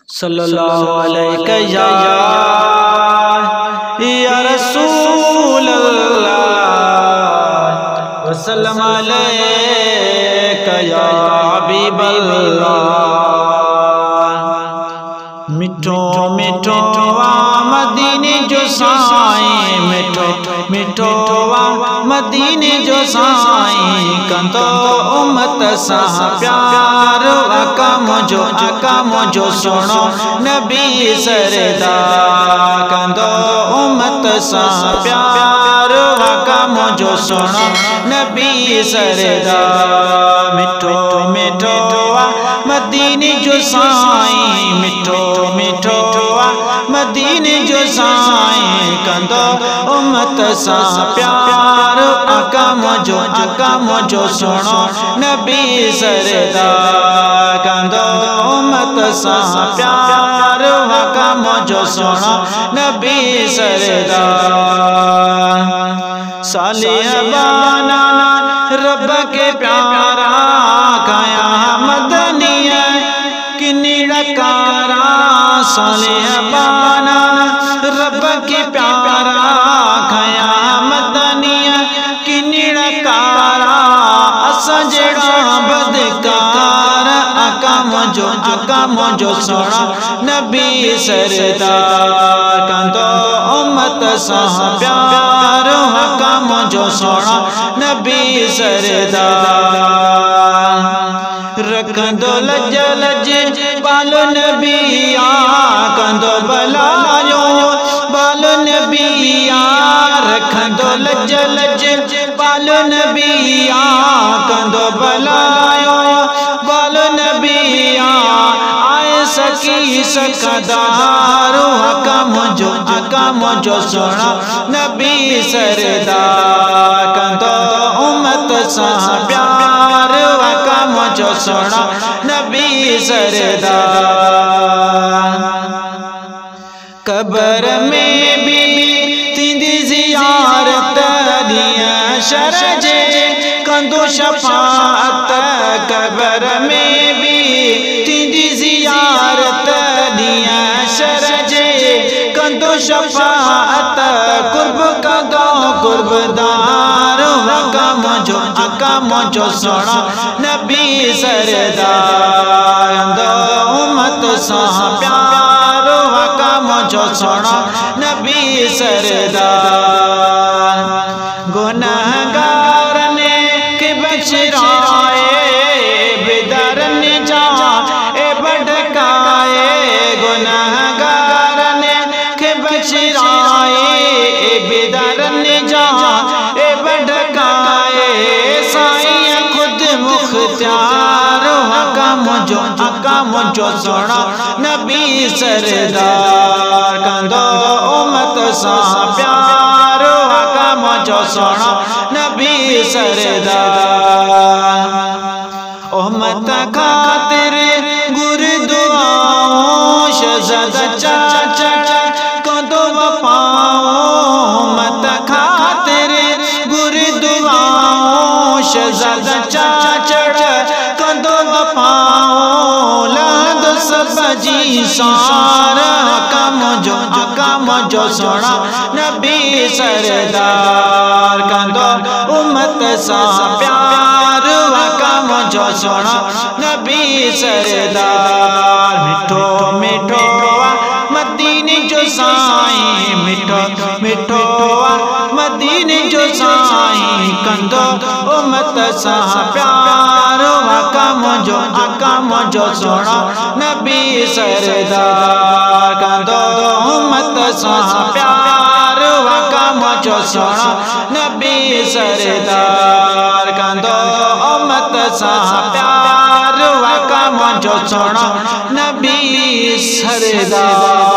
सल्लल्लाहु अलैहि या रसूल अल्लाह वसल्लम अलैका या हबीब अल्लाह। मिठो मिठो मदीने जो साईं, मिठो मिठो मदीने जो साईं, कंदो उम्मत सां प्यार। आका मुझो सुनो नबी सरदार, कंदो उम्मत सां प्यार। आका मुझो सुनो नबी सरदार। मिठो मिठो मदीने जो साईं, मिठो मिठो मदीने जो साईं, कंदो उम्मत सां प्यार। आका मुझो सुनो नबी सरदार, कंदो उम्मत सां प्यार। आका मुझो सुनो नबी सरदार। सालिह बाना रब के प्यारा, काया मदनिया किन्नीड़ा कारा। सालिह बाना रब के प्यारा, काया मदनिया किन्नीड़ा कारा। असा जेड़ा बदकार, आका मुझो सुनो नबी सरदार, कंदो उम्मत सां प्यार। आका मुझो सुनो नबी सरदार। रखंदो लज लज बालो नबिया, कंदो बलायो बालो नबिया। रखंदो लज लज बालो नबिया, कंदो बलायो बालो नबिया। आए सकी सकदार, आका मुझो सुनो नबी सरदार, कंदो उम्मत सां प्यार। आका मुझो सुनो नबी सरदार। कबर में भी थींदी ज़ियारत, दिया शरजे कंदो शफाअत। कबर में भी थींदी ज़ियारत, दिया शरजे कंदो शफाअत। कुर्ब कंदो कुर्बदार, आका मुझो सुनो नबी सरदार, कंदो उम्मत सां प्यार। आका मुझो सुनो नबी सरदार। गुनहगारन के बख्शराए, बेदरन जा ए भटकाए। गुनहगारन के बख्शराए, बेदरन जा ए भटकाए। साईं खुद मुख्तार, आका मुझो सुनो नबी सरदार, कंदो उम्मत सां प्यार। आका मुझो सुनो नबी सरदार। उम्मत खातिर गुरुदुआओं, शहज़ादा चाचा कंदो वफाओं। उम्मत खातिर गुरुदुआओं, शहज़ादा चाचा कंदो वफाओं। लादो सब जी सार, आका मुझो सुनो नबी सरदार, कंदो उम्मत सां प्यार। आका मुझो सुनो नबी सरदार। मिठो मिठो मदीने जो साईं, मिठो मिठो मदीने जो साईं, कंदो उम्मत सां प्यार। आका मुझो सुनो नबी सरदार, कंदो उम्मत सां प्यार। आका मुझो सुनो नबी सरदार, कंदो उम्मत सां प्यार। आका मुझो सुनो नबी सरदार।